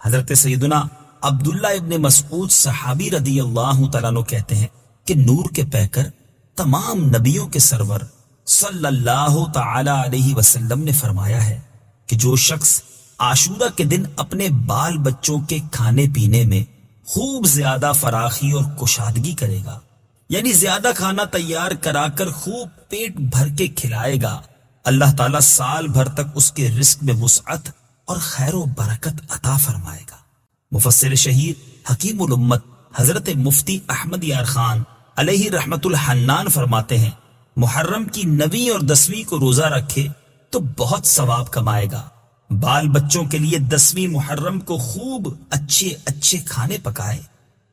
حضرت سیدنا عبداللہ ابن مسعود صحابی رضی اللہ تعالیٰ عنہ کہتے ہیں کہ نور کے پیکر تمام نبیوں کے سرور صلی اللہ تعالی علیہ وسلم نے فرمایا ہے کہ جو شخص عاشورہ کے دن اپنے بال بچوں کے کھانے پینے میں خوب زیادہ فراخی اور کشادگی کرے گا، یعنی زیادہ کھانا تیار کرا کر خوب پیٹ بھر کے کھلائے گا، اللہ تعالیٰ سال بھر تک اس کے رزق میں وسعت اور خیر و برکت عطا فرمائے گا۔ مفسر شہیر حکیم الامت حضرت مفتی احمد یار خان علیہ رحمت الحنان فرماتے ہیں محرم کی 9ویں اور 10ویں کو روزہ رکھے تو بہت ثواب کمائے گا، بال بچوں کے لیے 10ویں محرم کو خوب اچھے اچھے کھانے پکائے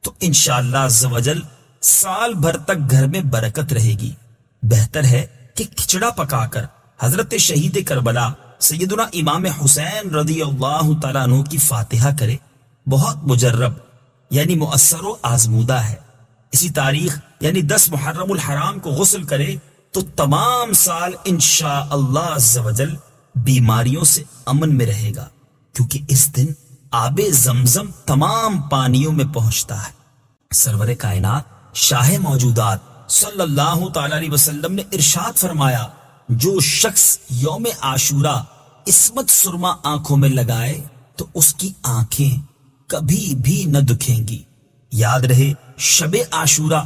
تو انشاءاللہ عز و جل سال بھر تک گھر میں برکت رہے گی۔ بہتر ہے کہ کھچڑا پکا کر حضرت شہید کربلا سیدنا امام حسین رضی اللہ تعالیٰ عنہ کی فاتحہ کرے، بہت مجرب یعنی مؤثر و آزمودہ ہے۔ اسی تاریخ یعنی 10 محرم الحرام کو غسل کرے تو تمام سال انشاءاللہ عز و جل بیماریوں سے امن میں رہے گا، کیونکہ اس دن آب زمزم تمام پانیوں میں پہنچتا ہے۔ سرور کائنات شاہ موجودات صلی اللہ تعالی علیہ وسلم نے ارشاد فرمایا جو شخص یوم عاشورہ عصمت سرما آنکھوں میں لگائے تو اس کی آنکھیں کبھی بھی نہ دکھیں گی۔ یاد رہے شب عاشورہ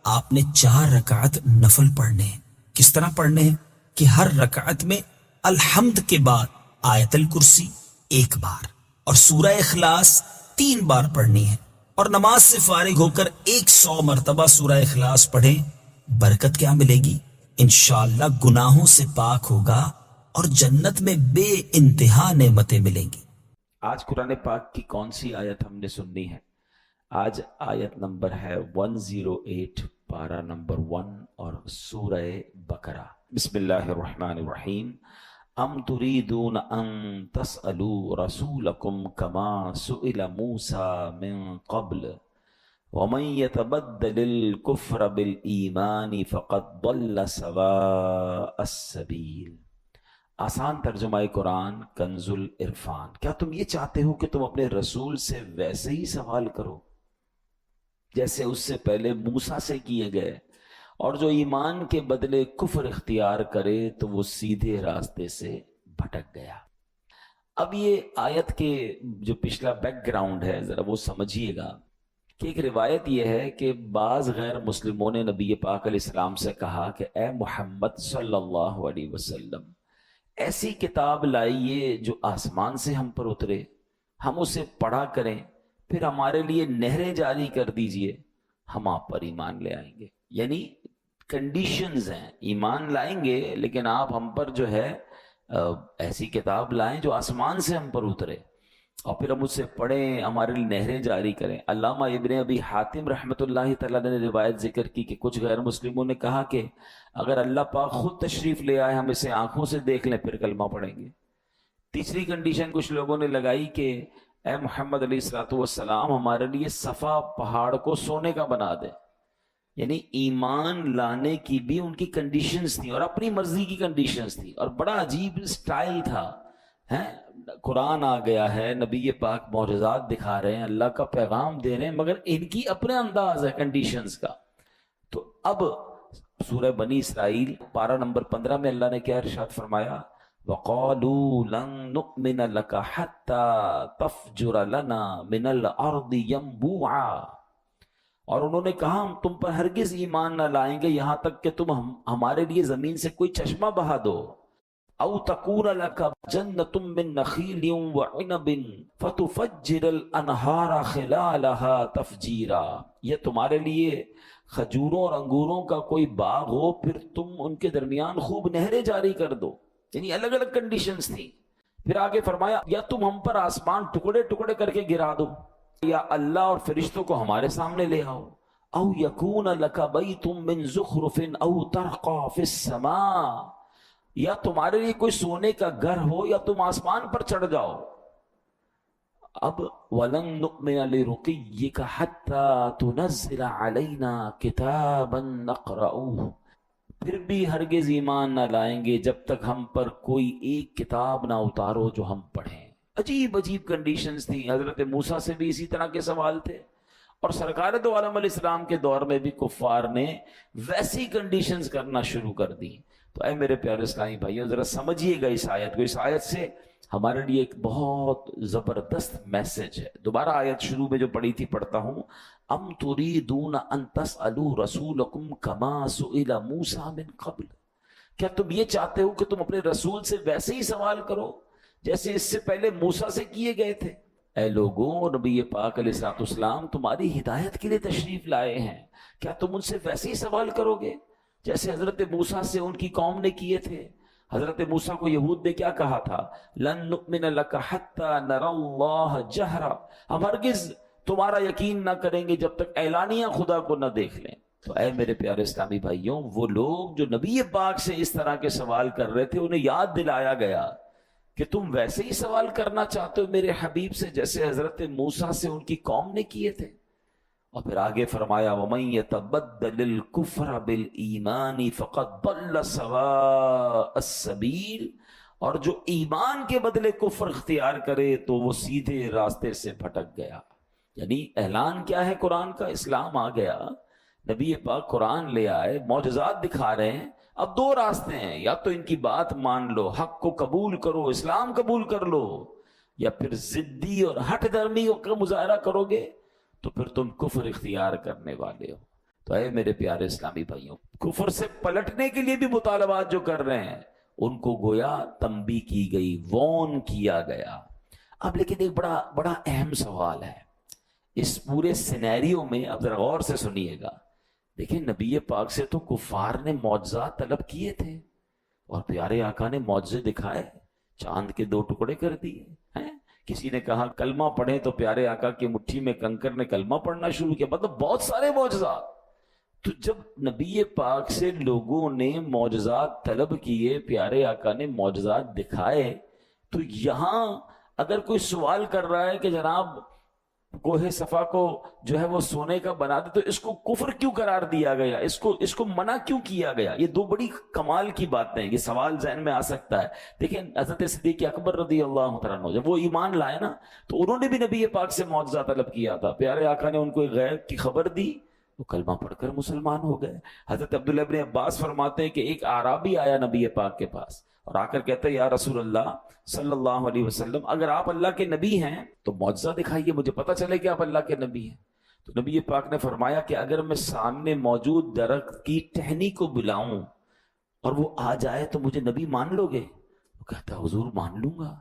آپ نے 4 رکعت نفل پڑھنے ہیں۔ کس طرح پڑھنے ہیں کہ ہر رکعت میں الحمد کے بعد آیت الکرسی 1 بار اور سورہ اخلاص 3 بار پڑھنی ہے، اور نماز سے فارغ ہو کر 100 مرتبہ سورہ اخلاص پڑھیں۔ برکت کیا ملے گی؟ انشاءاللہ گناہوں سے پاک ہوگا اور جنت میں بے انتہا نعمتیں ملیں گی۔ آج قرآن پاک کی کون سی آیت ہم نے سننی ہے؟ آج آیت نمبر ہے 108 پارہ نمبر 1 اور سورہ بقرہ۔ بسم اللہ الرحمن الرحیم۔ ام تريدون ان تسألوا رسولكم كما سئل موسى من قبل ومن يتبدل الكفر بالإيمان فقد ضل سواء السبيل۔ آسان ترجمہ قرآن کنز العرفان۔ کیا تم یہ چاہتے ہو کہ تم اپنے رسول سے ویسے ہی سوال کرو جیسے اس سے پہلے موسیٰ سے کیے گئے، اور جو ایمان کے بدلے کفر اختیار کرے تو وہ سیدھے راستے سے بھٹک گیا۔ اب یہ آیت کے جو پچھلا بیک گراؤنڈ ہے ذرا وہ سمجھیے گا کہ ایک روایت یہ ہے کہ بعض غیر مسلموں نے نبی پاک علیہ السلام سے کہا کہ اے محمد صلی اللہ علیہ وسلم، ایسی کتاب لائیے جو آسمان سے ہم پر اترے، ہم اسے پڑھا کریں، پھر ہمارے لیے نہریں جاری کر دیجئے، ہم آپ پر ایمان لے آئیں گے۔ یعنی کنڈیشنز ہیں، ایمان لائیں گے لیکن آپ ہم پر جو ہے ایسی کتاب لائیں جو آسمان سے ہم پر اترے، اور پھر ہم اسے پڑھیں، ہمارے لیے نہریں جاری کریں۔ علامہ ابن ابی حاتم رحمۃ اللہ تعالیٰ نے روایت ذکر کی کہ کچھ غیر مسلموں نے کہا کہ اگر اللہ پاک خود تشریف لے آئے ہم اسے آنکھوں سے دیکھ لیں پھر کلمہ پڑھیں گے۔ تیسری کنڈیشن کچھ لوگوں نے لگائی کہ اے محمد علیہ الصلوۃ والسلام ہمارے لیے صفا پہاڑ کو سونے کا بنا دے۔ یعنی ایمان لانے کی بھی ان کی کنڈیشنز تھیں اور اپنی مرضی کی کنڈیشنز تھیں، اور بڑا عجیب سٹائل تھا۔ قرآن آ گیا ہے، نبی پاک معجزات دکھا رہے ہیں، اللہ کا پیغام دے رہے ہیں، مگر ان کی اپنے انداز ہے کنڈیشنز کا۔ تو اب سورہ بنی اسرائیل پارہ نمبر 15 میں اللہ نے کیا ارشاد فرمایا؟ وَقَالُوا لَن نُؤْمِنَ لَكَ حَتَّى تَفْجُرَ لَنَا مِنَ الْأَرْضِ يَنبُوعًا، اور انہوں نے کہا ہم تم پر ہرگز ایمان نہ لائیں گے یہاں تک کہ تم ہمارے لیے زمین سے کوئی چشمہ بہا دو۔ او تکون لک جنۃ من نخیل وعنب فتفجر الانہار خلالها تفجیرا، یہ تمہارے لیے کھجوروں اور انگوروں کا کوئی باغ ہو پھر تم ان کے درمیان خوب نہریں جاری کر دو۔ یعنی الگ الگ کنڈیشنز تھیں۔ پھر آگے فرمایا یا تم ہم پر آسمان ٹکڑے ٹکڑے کر کے گرا دو، یا اللہ اور فرشتوں کو ہمارے سامنے لے آؤ، او یکون لک بیت من زخرف او ترقی فی السماء، یا تمہارے لیے کوئی سونے کا گھر ہو یا تم آسمان پر چڑھ جاؤ۔ اب وَلَن نُؤْمِنَ لِرُقِيِّكَ حَتَّى تُنَزِّلَ عَلَيْنَا كِتَابًا نَقْرَؤُهُ، پھر بھی ہرگز ایمان نہ لائیں گے جب تک ہم پر کوئی ایک کتاب نہ اتارو جو ہم پڑھیں۔ عجیب عجیب کنڈیشنز تھیں. حضرت موسیٰ سے بھی اسی طرح کے سوال تھے, اور سرکار دو عالم علیہ السلام کے دور میں بھی کفار نے ویسی کنڈیشنز کرنا شروع کر دی. تو اے میرے پیارے اسلامی بھائیو, ذرا سمجھیے گا اس آیت کو. اس آیت سے ہمارے لیے ایک بہت زبردست میسج ہے. دوبارہ آیت شروع میں جو پڑھی تھی پڑھتا ہوں. ام تریدون ان تسألوا رسولکم کما سئل موسیٰ من قبل, کیا تم یہ چاہتے ہو کہ تم اپنے رسول سے ویسے ہی سوال کرو جیسے اس سے پہلے موسیٰ سے کیے گئے تھے؟ اے لوگوں, نبی پاک علیہ الصلوۃ والسلام تمہاری ہدایت کے لیے تشریف لائے ہیں, کیا تم ان سے ویسے ہی سوال کرو گے جیسے حضرت موسیٰ سے ان کی قوم نے کیے تھے؟ حضرت موسیٰ کو یہود نے کیا کہا تھا؟ لن نؤمن لک حتی نری اللہ جہرا, ہم ہرگز تمہارا یقین نہ کریں گے جب تک اعلانیہ خدا کو نہ دیکھ لیں. تو اے میرے پیارے اسلامی بھائیوں, وہ لوگ جو نبی پاک سے اس طرح کے سوال کر رہے تھے انہیں یاد دلایا گیا کہ تم ویسے ہی سوال کرنا چاہتے ہو میرے حبیب سے جیسے حضرت موسیٰ سے ان کی قوم نے کیے تھے. اور پھر آگے فرمایا وَمَن يَتَبَدَّلِ الْكُفْرَ بِالْإِيمَانِ فَقَدْ ضَلَّ سَوَاءَ السَّبِيلِ, اور جو ایمان کے بدلے کفر اختیار کرے تو وہ سیدھے راستے سے بھٹک گیا. یعنی اعلان کیا ہے قرآن کا؟ اسلام آ گیا, نبی پاک قرآن لے آئے, معجزات دکھا رہے ہیں. اب دو راستے ہیں, یا تو ان کی بات مان لو, حق کو قبول کرو, اسلام قبول کر لو, یا پھر ضدی اور ہٹ درمی کا مظاہرہ کرو گے تو پھر تم کفر اختیار کرنے والے ہو. تو اے میرے پیارے اسلامی بھائیوں, کفر سے پلٹنے کے لیے بھی مطالبات جو کر رہے ہیں ان کو گویا تنبیہ کی گئی, وارن کیا گیا. اب لیکن ایک بڑا اہم سوال ہے اس پورے سینیریو میں, اب ذرا غور سے سنیے گا. دیکھیں, نبی پاک سے تو کفار نے معجزات طلب کیے تھے اور پیارے آقا نے معجزے دکھائے, چاند کے 2 ٹکڑے کر دیے ہیں. کسی نے کہا کلمہ پڑھیں تو پیارے آقا کی مٹھی میں کنکر نے کلمہ پڑھنا شروع کیا. مطلب بہت سارے معجزات. تو جب نبی پاک سے لوگوں نے معجزات طلب کیے, پیارے آقا نے معجزات دکھائے, تو یہاں اگر کوئی سوال کر رہا ہے کہ جناب کوہ صفا کو جو ہے وہ سونے کا بنا دے, تو اس کو کفر کیوں قرار دیا گیا, اس کو منع کیوں کیا گیا؟ یہ 2 بڑی کمال کی باتیں ہیں. یہ سوال ذہن میں آ سکتا ہے. دیکھیں, حضرت صدیق اکبر رضی اللہ تعالیٰ عنہ جب وہ ایمان لائے نا تو انہوں نے بھی نبی پاک سے معجزہ طلب کیا تھا. پیارے آقا نے ان کو غیب کی خبر دی, وہ کلمہ پڑھ کر مسلمان ہو گئے. حضرت عبداللہ ابن عباس فرماتے ہیں کہ ایک اعرابی آیا نبی پاک کے پاس اور آ کر کہتا ہے یا رسول اللہ صلی اللہ علیہ وسلم, اگر آپ اللہ کے نبی ہیں تو معجزہ دکھائیے, مجھے پتہ چلے کہ آپ اللہ کے نبی ہیں. تو نبی پاک نے فرمایا کہ اگر میں سامنے موجود درخت کی ٹہنی کو بلاؤں اور وہ آ جائے تو مجھے نبی مان لو گے؟ وہ کہتا حضور مان لوں گا.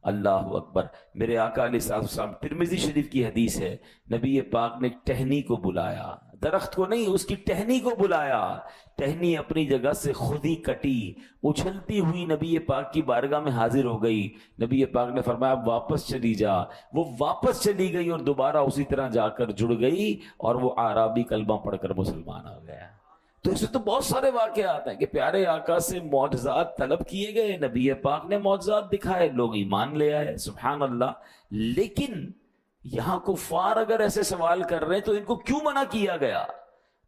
اللہ اکبر. میرے آقا علیہ السلام, ترمذی شریف کی حدیث ہے, نبی پاک نے ٹہنی کو بلایا, درخت کو نہیں, اس کی ٹہنی کو بلایا. ٹہنی اپنی جگہ سے خود ہی کٹی, اچھلتی ہوئی نبی پاک کی بارگاہ میں حاضر ہو گئی. نبی پاک نے فرمایا واپس چلی جا. وہ واپس چلی گئی اور دوبارہ اسی طرح جا کر جڑ گئی اور وہ اعرابی کلمہ پڑھ کر مسلمان ہو گیا. تو اس میں تو بہت سارے واقعات ہیں کہ پیارے آقا سے معجزات طلب کیے گئے, نبی پاک نے معجزات دکھائے, لوگ ایمان لے آئے, سبحان اللہ. لیکن یہاں کفار اگر ایسے سوال کر رہے ہیں تو ان کو کیوں منع کیا گیا؟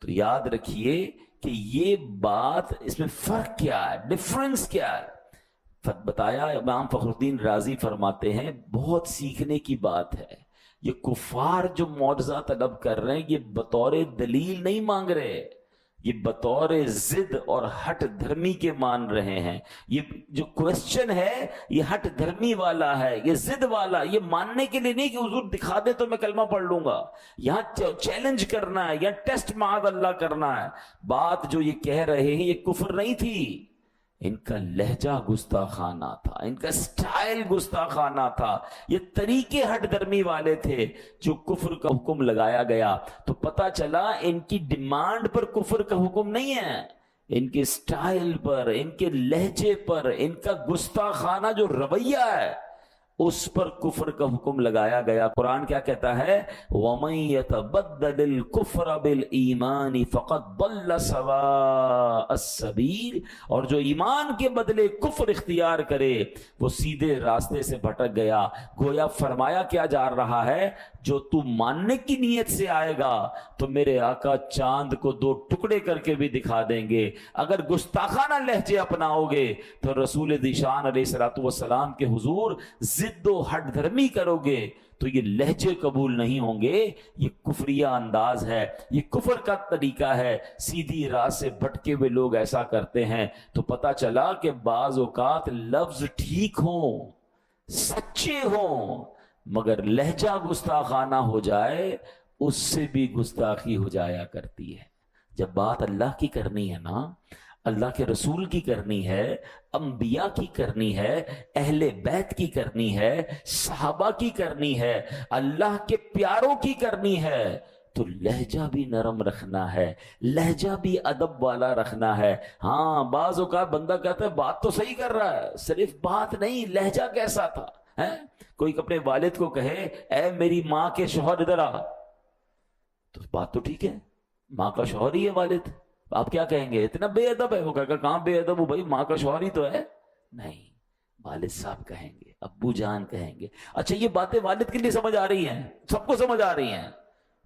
تو یاد رکھیے کہ یہ بات, اس میں فرق کیا ہے, ڈفرنس کیا ہے. بتایا امام فخر الدین رازی فرماتے ہیں بہت سیکھنے کی بات ہے. یہ کفار جو معجزہ طلب کر رہے ہیں یہ بطور دلیل نہیں مانگ رہے, یہ بطور ضد اور ہٹ دھرمی کے مان رہے ہیں. یہ جو کوشچن ہے یہ ہٹ دھرمی والا ہے, یہ ضد والا, یہ ماننے کے لیے نہیں کہ حضور دکھا دے تو میں کلمہ پڑھ لوں گا. یہاں چیلنج کرنا ہے یا ٹیسٹ معاذ اللہ کرنا ہے. بات جو یہ کہہ رہے ہیں یہ کفر نہیں تھی, ان کا لہجہ گستاخانہ تھا, ان کا سٹائل گستاخانہ تھا, یہ طریقے ہٹ درمی والے تھے جو کفر کا حکم لگایا گیا. تو پتہ چلا ان کی ڈیمانڈ پر کفر کا حکم نہیں ہے, ان کے سٹائل پر, ان کے لہجے پر, ان کا گستاخانہ جو رویہ ہے اس پر کفر کا حکم لگایا گیا. قرآن کیا کہتا ہے؟ وَمَن يَتَبَدَّلِ الْكُفْرَ بِالْإِيمَانِ فَقَدْ ضَلَّ سَوَاءَ السَّبِيلِ, اور جو ایمان کے بدلے کفر اختیار کرے وہ سیدھے راستے سے بھٹک گیا. گویا فرمایا کیا جا رہا ہے, جو تو ماننے کی نیت سے آئے گا تو میرے آقا چاند کو 2 ٹکڑے کر کے بھی دکھا دیں گے. اگر گستاخانہ لہجے اپناؤ گے تو رسول ذی شان علیہ الصلوۃ والسلام کے حضور ضد ضد و ہٹ دھرمی کرو گے تو یہ لہجے قبول نہیں ہوں گے. یہ کفریہ انداز ہے, یہ کفر کا طریقہ ہے. سیدھی راہ سے بھٹکے ہوئے لوگ ایسا کرتے ہیں. تو پتہ چلا کہ بعض اوقات لفظ ٹھیک ہوں, سچے ہوں, مگر لہجہ گستاخانہ ہو جائے اس سے بھی گستاخی ہو جایا کرتی ہے. جب بات اللہ کی کرنی ہے نا, اللہ کے رسول کی کرنی ہے, انبیاء کی کرنی ہے, اہل بیت کی کرنی ہے, صحابہ کی کرنی ہے, اللہ کے پیاروں کی کرنی ہے, تو لہجہ بھی نرم رکھنا ہے, لہجہ بھی ادب والا رکھنا ہے. ہاں بعض اوقات بندہ کہتا ہے بات تو صحیح کر رہا ہے, صرف بات نہیں لہجہ کیسا تھا. کوئی اپنے والد کو کہے اے میری ماں کے شوہر ادھر آ, تو بات تو ٹھیک ہے, ماں کا شوہر ہی ہے والد, آپ کیا کہیں گے اتنا بے ادب ہے. وہ کہا کہاں بے ادب ہو بھائی, ماں کا شوہر ہی تو ہے. نہیں, والد صاحب کہیں گے, ابو جان کہیں گے. اچھا یہ باتیں والد کے لیے سمجھ آ رہی ہیں, سب کو سمجھ آ رہی ہیں,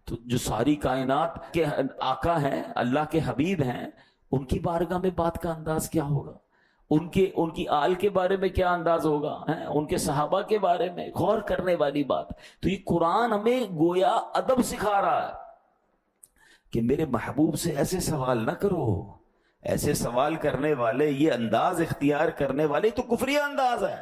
تو جو ساری کائنات کے آقا ہیں, اللہ کے حبیب ہیں, ان کی بارگاہ میں بات کا انداز کیا ہوگا, ان کی آل کے بارے میں کیا انداز ہوگا, ان کے صحابہ کے بارے میں غور کرنے والی بات. تو یہ قرآن ہمیں گویا ادب سکھا رہا ہے کہ میرے محبوب سے ایسے سوال نہ کرو. ایسے سوال کرنے والے, یہ انداز اختیار کرنے والے تو کفری انداز ہے.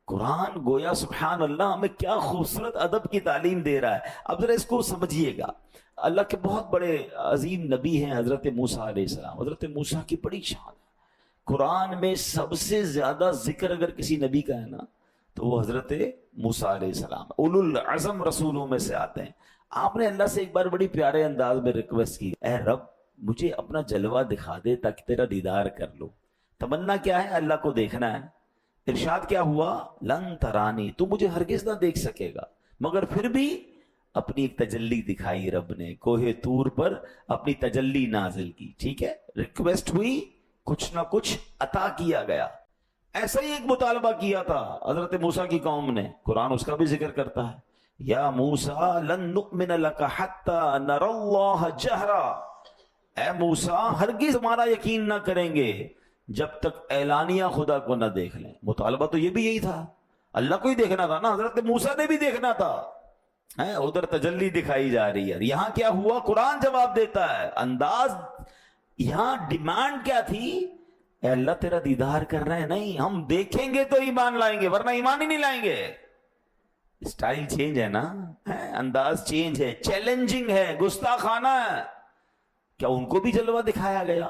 قرآن گویا سبحان اللہ ہمیں کیا خوبصورت ادب کی تعلیم دے رہا ہے. اب ذرا اس کو سمجھیے گا. اللہ کے بہت بڑے عظیم نبی ہیں حضرت موسیٰ علیہ السلام. حضرت موسیٰ کی بڑی شان ہے. قرآن میں سب سے زیادہ ذکر اگر کسی نبی کا ہے نا تو وہ حضرت موسیٰ علیہ السلام, اولو العزم رسولوں میں سے آتے ہیں. آپ نے اللہ سے ایک بار بڑی پیارے انداز میں ریکویسٹ کی, اے رب مجھے اپنا جلوہ دکھا دے تاکہ تیرا دیدار کر لو. تمنا کیا ہے, اللہ کو دیکھنا ہے. ارشاد کیا ہوا, لن ترانی, تو مجھے ہرگز نہ دیکھ سکے گا. مگر پھر بھی اپنی ایک تجلی دکھائی رب نے, کوہ طور پر اپنی تجلی نازل کی. ٹھیک ہے, ریکویسٹ ہوئی, کچھ نہ کچھ عطا کیا گیا. ایسا ہی ایک مطالبہ کیا تھا حضرت موسیٰ کی قوم نے, قرآن اس کا بھی ذکر کرتا ہے, یا موسیٰ لن نؤمن لک حتی نری اللہ جہرا, اے موسیٰ ہرگز ہمارا یقین نہ کریں گے جب تک اعلانیہ خدا کو نہ دیکھ لیں. مطالبہ تو یہ بھی یہی تھا, اللہ کو ہی دیکھنا تھا نا, حضرت موسیٰ نے بھی دیکھنا تھا. ادھر تجلی دکھائی جا رہی ہے, یہاں کیا ہوا, قرآن جواب دیتا ہے. انداز یہاں ڈیمانڈ کیا تھی, اے اللہ تیرا دیدار کر رہے ہیں, نہیں ہم دیکھیں گے تو ایمان لائیں گے ورنہ ایمان ہی نہیں لائیں گے. اسٹائل چینج ہے نا, انداز چینج ہے, چیلنجنگ ہے, گستاخانہ ہے. کیا ان کو بھی جلوہ دکھایا گیا,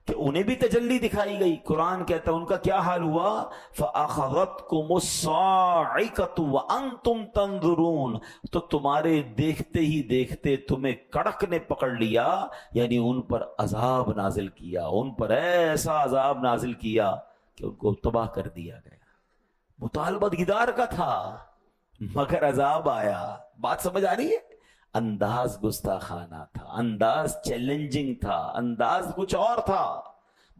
کہ انہیں بھی تجلی دکھائی گئی. قرآن کہتا ہے ان کا کیا حال ہوا, فَأَخَذَتْكُمُ الصَّاعِقَةُ وَأَنْتُمْ تَنْظُرُونَ, تو تمہارے دیکھتے ہی دیکھتے تمہیں کڑک نے پکڑ لیا, یعنی ان پر عذاب نازل کیا, ان پر ایسا عذاب نازل کیا کہ ان کو تباہ کر دیا گیا. مطالبہ دیدار کا تھا مگر عذاب آیا. بات سمجھ آ رہی ہے, انداز گستاخانہ تھا, انداز چیلنجنگ تھا, انداز کچھ اور تھا.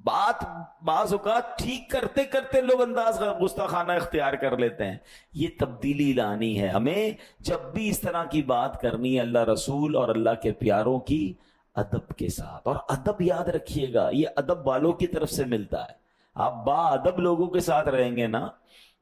بات بعض اوقات ٹھیک کرتے کرتے لوگ انداز گستاخانہ اختیار کر لیتے ہیں. یہ تبدیلی لانی ہے ہمیں. جب بھی اس طرح کی بات کرنی ہے اللہ رسول اور اللہ کے پیاروں کی, ادب کے ساتھ. اور ادب یاد رکھیے گا یہ ادب والوں کی طرف سے ملتا ہے. آپ با ادب لوگوں کے ساتھ رہیں گے نا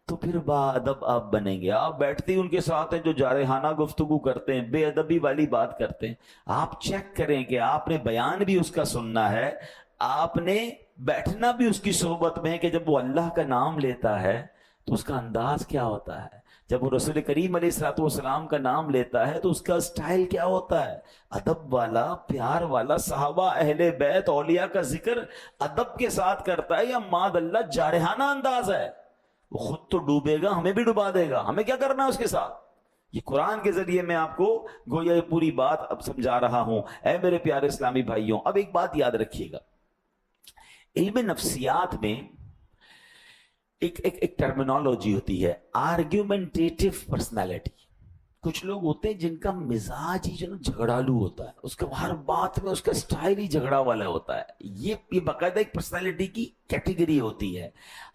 تو پھر با ادب آپ بنیں گے. آپ بیٹھتے ہی ان کے ساتھ ہیں جو جارحانہ گفتگو کرتے ہیں, بے ادبی والی بات کرتے ہیں. آپ چیک کریں کہ آپ نے بیان بھی اس کا سننا ہے, آپ نے بیٹھنا بھی اس کی صحبت میں, کہ جب وہ اللہ کا نام لیتا ہے تو اس کا انداز کیا ہوتا ہے, جب وہ رسول کریم علیہ الصلوۃ والسلام کا نام لیتا ہے تو اس کا سٹائل کیا ہوتا ہے, ادب والا, پیار والا. صحابہ, اہل بیت, اولیاء کا ذکر ادب کے ساتھ کرتا ہے یا ماد اللہ جارحانہ انداز ہے. وہ خود تو ڈوبے گا, ہمیں بھی ڈبا دے گا. ہمیں کیا کرنا ہے اس کے ساتھ. یہ قرآن کے ذریعے میں آپ کو گویا یہ پوری بات اب سمجھا رہا ہوں. اے میرے پیارے اسلامی بھائیوں, اب ایک بات یاد رکھیے گا, علم نفسیات میں ایک ٹرمینالوجی ہوتی ہے, آرگیومنٹیٹو پرسنالٹی. کچھ لوگ ہوتے ہیں جن کا مزاج ہی جو جھگڑالو ہوتا ہے, اس کا ہر بات میں اس کا سٹائل ہی جھگڑا والا ہوتا ہے. یہ باقاعدہ ایک پرسنالٹی کی کیٹیگری ہوتی ہے.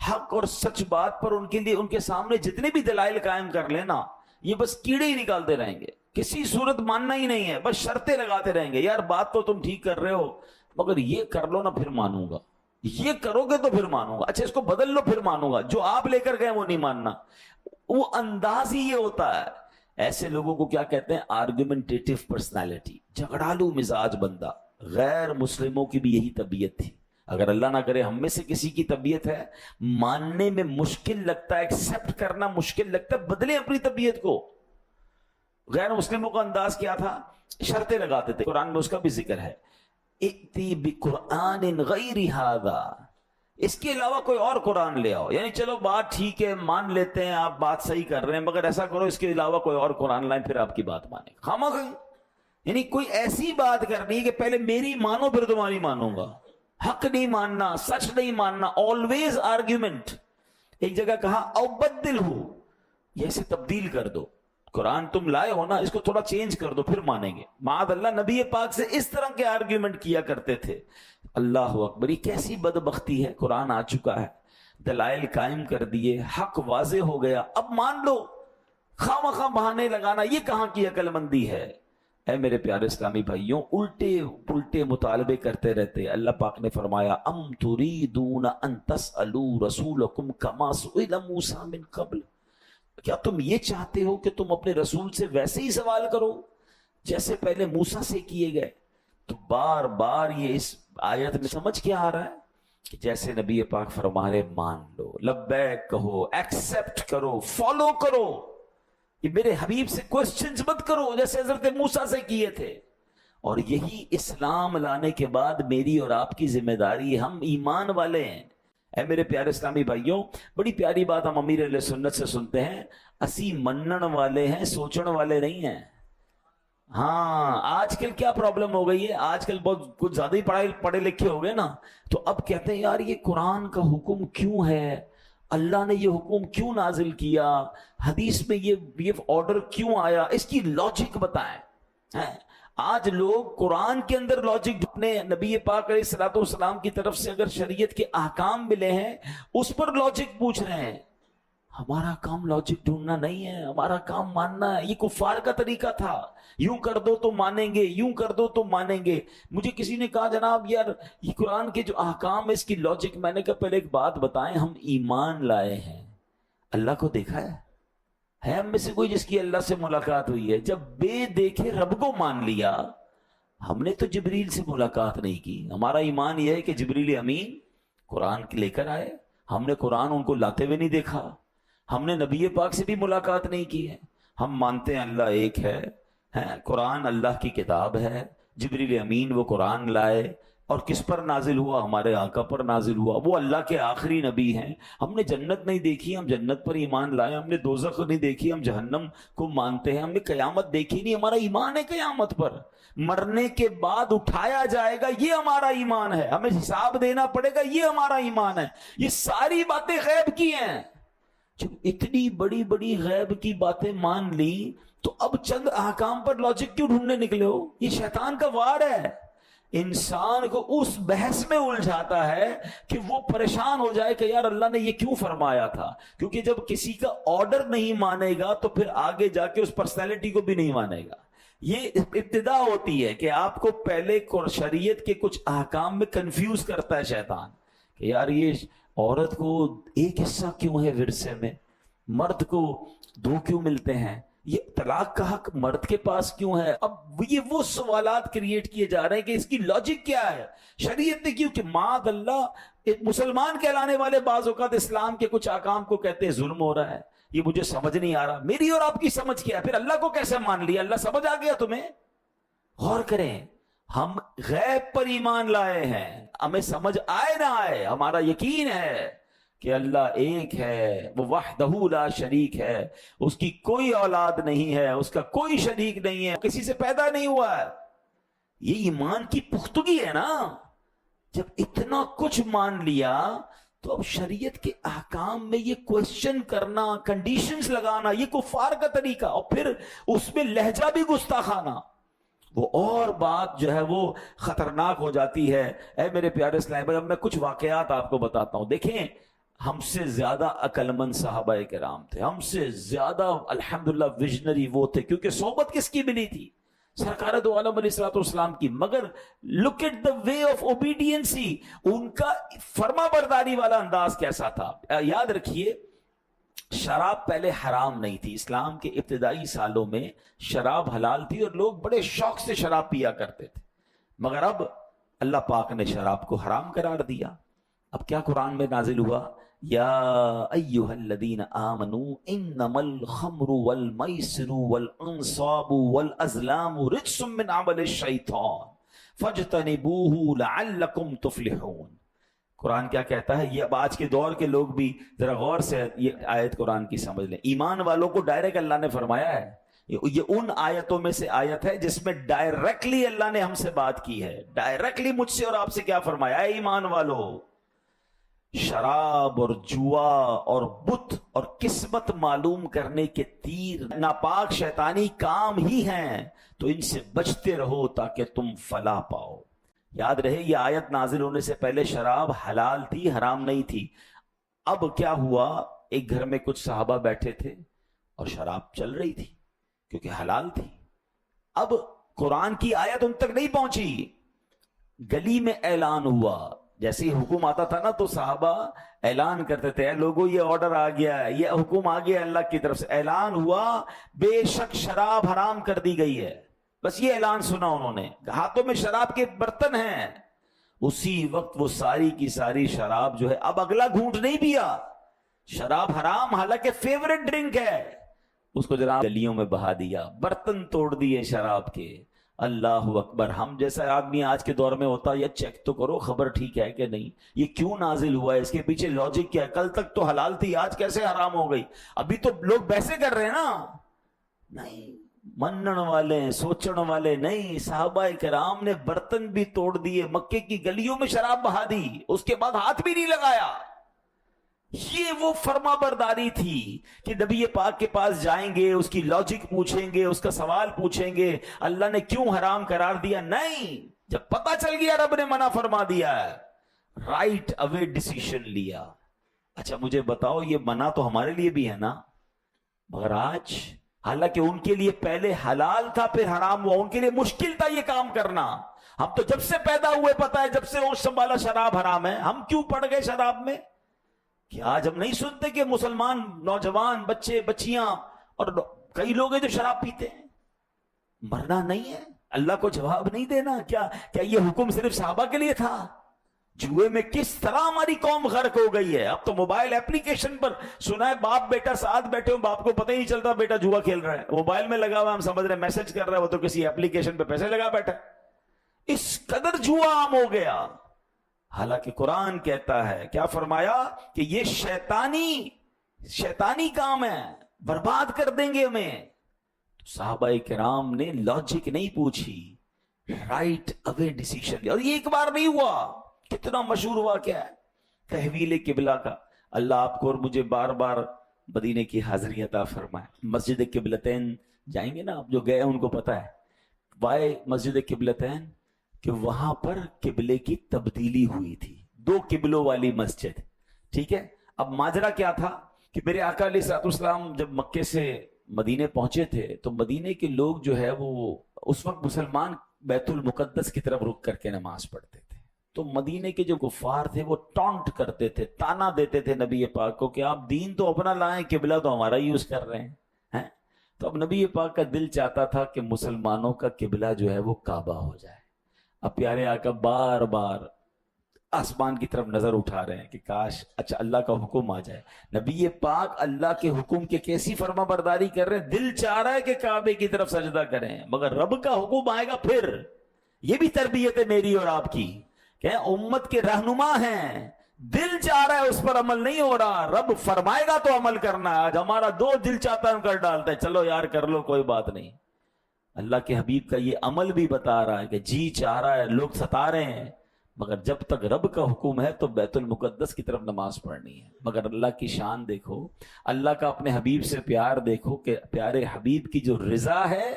حق اور سچ بات پر ان کے لیے ان کے سامنے جتنے بھی دلائل قائم کر لینا, یہ بس کیڑے ہی نکالتے رہیں گے. کسی صورت ماننا ہی نہیں ہے, بس شرطیں لگاتے رہیں گے. یار بات تو تم ٹھیک کر رہے ہو مگر یہ کر لو نا پھر مانوں گا, یہ کرو گے تو پھر مانوں گا, اچھا اس کو بدل لو پھر مانوں گا, جو آپ لے کر گئے وہ نہیں ماننا. وہ انداز ہی یہ ہوتا ہے. ایسے لوگوں کو کیا کہتے ہیں؟ آرگومنٹیٹو پرسنالٹی، جھگڑالو مزاج بندہ. غیر مسلموں کی بھی یہی طبیعت تھی. اگر اللہ نہ کرے ہم میں سے کسی کی طبیعت ہے ماننے میں مشکل لگتا ہے، ایکسپٹ کرنا مشکل لگتا ہے، بدلیں اپنی طبیعت کو. غیر مسلموں کا انداز کیا تھا؟ شرطیں لگاتے تھے. قرآن میں اس کا بھی ذکر ہے، ائتی بقرآن غیر ھذا، اس کے علاوہ کوئی اور قرآن لے آؤ. یعنی چلو بات ٹھیک ہے، مان لیتے ہیں آپ بات صحیح کر رہے ہیں، مگر ایسا کرو اس کے علاوہ کوئی اور قرآن لائیں، پھر آپ کی بات مانیں. خامخواہ یعنی کوئی ایسی بات کرنی کہ پہلے میری مانو پھر تمہاری مانوں گا. حق نہیں ماننا، سچ نہیں ماننا، آلویز آرگیومنٹ. ایک جگہ کہا او بدل ہو، یہ اسے تبدیل کر دو. قرآن تم لائے ہو نا، اس کو تھوڑا چینج کر دو پھر مانیں گے. معاذ اللہ نبی پاک سے اس طرح کے آرگیومنٹ کیا کرتے تھے. اللہ اکبر، یہ کیسی بدبختی ہے. قرآن آ چکا ہے، دلائل قائم کر دیے، حق واضح ہو گیا، اب مان لو. خواہ بہانے لگانا یہ کہاں کی عقل مندی ہے؟ اے میرے پیارے اسلامی بھائیوں، الٹے پلٹے مطالبے کرتے رہتے. اللہ پاک نے فرمایا ام تریدون ان تسألوا رسولکم کما سئل موسیٰ من قبل، کیا تم یہ چاہتے ہو کہ تم اپنے رسول سے ویسے ہی سوال کرو جیسے پہلے موسیٰ سے کیے گئے؟ تو بار بار یہ اس آیت میں سمجھ کیا آ رہا ہے کہ جیسے نبی پاک فرما رہے مان لو، لبیک کہو، ایکسپٹ کرو، فالو کرو. یہ میرے حبیب سے کوسچنز مت کرو جیسے حضرت موسیٰ سے کیے تھے. اور یہی اسلام لانے کے بعد میری اور آپ کی ذمہ داری، ہم ایمان والے ہیں. اے میرے پیارے اسلامی بھائیوں، بڑی پیاری بات ہم امیر اہل سنت سے سنتے ہیں، اسی منن والے ہیں، سوچن والے نہیں ہیں. ہاں آج کل کیا پرابلم ہو گئی ہے، آج کل بہت کچھ زیادہ ہی پڑھے لکھے ہو گئے نا، تو اب کہتے ہیں یار یہ قرآن کا حکم کیوں ہے، اللہ نے یہ حکم کیوں نازل کیا، حدیث میں یہ آرڈر کیوں آیا، اس کی لاجک بتائیں. آج لوگ قرآن کے اندر لاجک ڈھونڈنے، نبی پاک علیہ الصلوۃ والسلام کی طرف سے اگر شریعت کے احکام ملے ہیں اس پر لاجک پوچھ رہے ہیں. ہمارا کام لاجک ڈھونڈنا نہیں ہے، ہمارا کام ماننا ہے. یہ کفار کا طریقہ تھا، یوں کر دو تو مانیں گے، یوں کر دو تو مانیں گے. مجھے کسی نے کہا جناب یار یہ قرآن کے جو احکام ہے اس کی لاجک، میں نے کہا پہلے ایک بات بتائیں، ہم ایمان لائے ہیں، اللہ کو دیکھا ہے ہم میں سے کوئی جس کی اللہ سے ملاقات ہوئی ہے؟ جب بے دیکھے رب کو مان لیا. ہم نے تو جبریل سے ملاقات نہیں کی. ہمارا ایمان یہ ہے کہ جبریل امین قرآن لے کر آئے، ہم نے قرآن ان کو لاتے ہوئے نہیں دیکھا، ہم نے نبی پاک سے بھی ملاقات نہیں کی ہے. ہم مانتے ہیں اللہ ایک ہے، قرآن اللہ کی کتاب ہے، جبریل امین وہ قرآن لائے، اور کس پر نازل ہوا؟ ہمارے آقا پر نازل ہوا، وہ اللہ کے آخری نبی ہیں. ہم نے جنت نہیں دیکھی، ہم جنت پر ایمان لائے. ہم نے دوزخ نہیں دیکھی، ہم جہنم کو مانتے ہیں. ہم نے قیامت دیکھی نہیں، ہمارا ایمان ہے قیامت پر، مرنے کے بعد اٹھایا جائے گا، یہ ہمارا ایمان ہے. ہمیں حساب دینا پڑے گا، یہ ہمارا ایمان ہے. یہ ساری باتیں غیب کی ہیں. جب اتنی بڑی بڑی غیب کی باتیں مان لی تو اب چند احکام پر لاجک کیوں ڈھونڈنے نکلے ہو؟ یہ شیطان کا وار ہے، انسان کو اس بحث میں الجھاتا ہے کہ وہ پریشان ہو جائے کہ یار اللہ نے یہ کیوں فرمایا تھا. کیونکہ جب کسی کا آرڈر نہیں مانے گا تو پھر آگے جا کے اس پرسنالٹی کو بھی نہیں مانے گا. یہ ابتدا ہوتی ہے کہ آپ کو پہلے شریعت کے کچھ احکام میں کنفیوز کرتا ہے شیطان کہ یار یہ عورت کو ایک حصہ کیوں ہے ورثے میں، مرد کو 2 کیوں ملتے ہیں، یہ طلاق کا حق مرد کے پاس کیوں ہے. اب یہ وہ سوالات کریٹ کیے جا رہے ہیں کہ اس کی لاجک کیا ہے، شریعت نے کیوں. کہ معاذ اللہ ایک مسلمان کہلانے والے بعض اوقات اسلام کے کچھ احکام کو کہتے ہیں ظلم ہو رہا ہے، یہ مجھے سمجھ نہیں آ رہا. میری اور آپ کی سمجھ کیا ہے؟ پھر اللہ کو کیسے مان لیا؟ اللہ سمجھ آ گیا تمہیں؟ غور کریں، ہم غیب پر ایمان لائے ہیں، ہمیں سمجھ آئے نہ آئے، ہمارا یقین ہے کہ اللہ ایک ہے، وہ وحدہ لا شریک ہے، اس کی کوئی اولاد نہیں ہے، اس کا کوئی شریک نہیں ہے، کسی سے پیدا نہیں ہوا ہے. یہ ایمان کی پختگی ہے نا. جب اتنا کچھ مان لیا تو اب شریعت کے احکام میں یہ کوشچن کرنا، کنڈیشنز لگانا، یہ کفار کا طریقہ، اور پھر اس میں لہجہ بھی گستاخانہ، وہ اور بات جو ہے وہ خطرناک ہو جاتی ہے. اے میرے پیارے اسلام بھائی، اب میں کچھ واقعات آپ کو بتاتا ہوں. دیکھیں ہم سے زیادہ عقل مند صحابہ کرام تھے، ہم سے زیادہ الحمدللہ ویژنری وہ تھے، کیونکہ صحبت کس کی ملی تھی؟ سرکار دو عالم علیہ الصلوۃ والسلام کی. مگر look at the way of اوبیڈینسی، ان کا فرما برداری والا انداز کیسا تھا. یاد رکھیے شراب پہلے حرام نہیں تھی، اسلام کے ابتدائی سالوں میں شراب حلال تھی اور لوگ بڑے شوق سے شراب پیا کرتے تھے، مگر اب اللہ پاک نے شراب کو حرام قرار دیا۔ اب کیا قرآن میں نازل ہوا؟ یا ایھا الذین آمنوا انما الخمر والمیسر والانصاب والازلام رجس من عمل الشیطان فاجتنبوہ لعلکم تفلحون۔ قرآن کیا کہتا ہے؟ یہ اب آج کے دور کے لوگ بھی ذرا غور سے یہ آیت قرآن کی سمجھ لیں۔ ایمان والوں کو ڈائریکٹ اللہ نے فرمایا ہے، یہ ان آیتوں میں سے آیت ہے جس میں ڈائریکٹلی اللہ نے ہم سے بات کی ہے، ڈائریکٹلی مجھ سے اور آپ سے کیا فرمایا ہے؟ ایمان والو، شراب اور جوا اور بت اور قسمت معلوم کرنے کے تیر ناپاک شیطانی کام ہی ہیں، تو ان سے بچتے رہو تاکہ تم فلاح پاؤ۔ یاد رہے یہ آیت نازل ہونے سے پہلے شراب حلال تھی، حرام نہیں تھی۔ اب کیا ہوا؟ ایک گھر میں کچھ صحابہ بیٹھے تھے اور شراب چل رہی تھی کیونکہ حلال تھی۔ اب قرآن کی آیت ان تک نہیں پہنچی، گلی میں اعلان ہوا، جیسے ہی حکم آتا تھا نا تو صحابہ اعلان کرتے تھے، اے لوگوں یہ آرڈر آ گیا ہے، یہ حکم آ گیا اللہ کی طرف سے، اعلان ہوا بے شک شراب حرام کر دی گئی ہے۔ بس یہ اعلان سنا انہوں نے، ہاتھوں میں شراب کے برتن ہیں، اسی وقت وہ ساری کی ساری شراب جو ہے، اب اگلا گھونٹ نہیں پیا، شراب حرام حالانکہ فیورٹ ڈرنک ہے، اس کو جناب گلیوں میں بہا دیا، برتن توڑ دیے شراب کے۔ اللہ اکبر۔ ہم جیسا آدمی آج کے دور میں ہوتا یا چیک تو کرو خبر ٹھیک ہے کہ نہیں، یہ کیوں نازل ہوا ہے، اس کے پیچھے لاجک کیا ہے، کل تک تو حلال تھی آج کیسے حرام ہو گئی؟ ابھی تو لوگ بحثیں کر رہے ہیں نا، نہیں منن والے سوچن والے نہیں، صحابہ کرام نے برتن بھی توڑ دیے، مکے کی گلیوں میں شراب بہا دی، اس کے بعد ہاتھ بھی نہیں لگایا۔ یہ وہ فرما برداری تھی کہ نبی پاک کے پاس جائیں گے، اس کی لاجک پوچھیں گے، اس کا سوال پوچھیں گے، اللہ نے کیوں حرام قرار دیا؟ نہیں، جب پتہ چل گیا رب نے منع فرما دیا ہے، رائٹ اوے ڈیسیشن لیا۔ اچھا مجھے بتاؤ، یہ منع تو ہمارے لیے بھی ہے نا، مگر آج حالانکہ ان کے لیے پہلے حلال تھا پھر حرام ہوا، ان کے لیے مشکل تھا یہ کام کرنا۔ ہم تو جب سے پیدا ہوئے پتہ ہے، جب سے ہوش سنبھالا شراب حرام ہے، ہم کیوں پڑ گئے شراب میں؟ کہ آج ہم نہیں سنتے کہ مسلمان نوجوان بچے بچیاں اور کئی لوگ ہیں جو شراب پیتے ہیں؟ مرنا نہیں ہے، اللہ کو جواب نہیں دینا؟ کیا یہ حکم صرف صحابہ کے لیے تھا؟ جوئے میں کس طرح ہماری قوم غرق ہو گئی ہے۔ اب تو موبائل اپلیکیشن پر سنا ہے، باپ بیٹا ساتھ بیٹھے ہوں، باپ کو پتہ ہی نہیں چلتا بیٹا جوا کھیل رہا ہے، موبائل میں لگا ہوا، ہم سمجھ رہے ہیں میسج کر رہا ہے، وہ تو کسی اپلیکیشن پہ پیسے لگا بیٹھا۔ اس قدر جوا عام ہو گیا، حالانکہ قرآن کہتا ہے، کیا فرمایا کہ یہ شیطانی کام ہے، برباد کر دیں گے ہمیں۔ تو صحابہ کرام نے لاجک نہیں پوچھی، رائٹ اوے ڈیسیشن لیا، اور یہ ایک بار نہیں ہوا، کتنا مشہور ہوا کیا ہے تحویل قبلہ کا۔ اللہ آپ کو اور مجھے بار بار مدینے کی حاضری عطا فرمائے۔ مسجد قبلتین جائیں گے نا، آپ جو گئے ان کو پتہ ہے وائے مسجد قبلتین، کہ وہاں پر قبلے کی تبدیلی ہوئی تھی، 2 قبلوں والی مسجد، ٹھیک ہے۔ اب ماجرا کیا تھا کہ میرے آقا علیہ الصلوۃ والسلام جب مکے سے مدینے پہنچے تھے تو مدینے کے لوگ جو ہے وہ اس وقت مسلمان بیت المقدس کی طرف رک کر کے نماز پڑھتے تھے، تو مدینے کے جو کفار تھے وہ ٹانٹ کرتے تھے، تانا دیتے تھے نبی پاک کو کہ آپ دین تو اپنا لائیں، قبلہ تو ہمارا یوز کر رہے ہیں۔ تو اب نبی پاک کا دل چاہتا تھا کہ مسلمانوں کا قبلہ جو ہے وہ کعبہ ہو جائے۔ اب پیارے آقا بار بار آسمان کی طرف نظر اٹھا رہے ہیں کہ کاش اچھا اللہ کا حکم آ جائے۔ نبی پاک اللہ کے حکم کے کیسی فرما برداری کر رہے ہیں، دل چاہ رہا ہے کہ کعبے کی طرف سجدہ کریں، مگر رب کا حکم آئے گا پھر۔ یہ بھی تربیت ہے میری اور آپ کی کہ امت کے رہنما ہیں، دل چاہ رہا ہے اس پر عمل نہیں ہو رہا، رب فرمائے گا تو عمل کرنا ہے۔ آج ہمارا دل چاہتا ہے ہم کر ڈالتے ہیں، چلو یار کر لو کوئی بات نہیں۔ اللہ کے حبیب کا یہ عمل بھی بتا رہا ہے کہ جی چاہ رہا ہے، لوگ ستا رہے ہیں، مگر جب تک رب کا حکم ہے تو بیت المقدس کی طرف نماز پڑھنی ہے۔ مگر اللہ کی شان دیکھو، اللہ کا اپنے حبیب سے پیار دیکھو کہ پیارے حبیب کی جو رضا ہے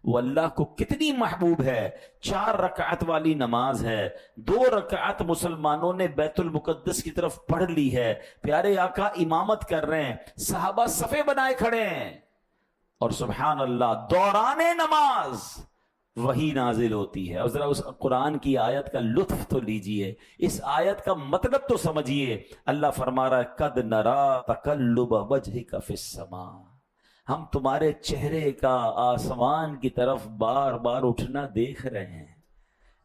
وہ اللہ کو کتنی محبوب ہے۔ 4 رکعت والی نماز ہے، 2 رکعت مسلمانوں نے بیت المقدس کی طرف پڑھ لی ہے، پیارے آقا امامت کر رہے ہیں، صحابہ صفیں بنائے کھڑے ہیں، اور سبحان اللہ دوران نماز وہی نازل ہوتی ہے. اور ذرا اس قرآن کی آیت کا لطف تو لیجئے, اس آیت کا مطلب تو سمجھیے. اللہ فرما رہا ہے قد نرا تقلب وجہک فی السماء, ہم تمہارے چہرے کا آسمان کی طرف بار بار اٹھنا دیکھ رہے ہیں.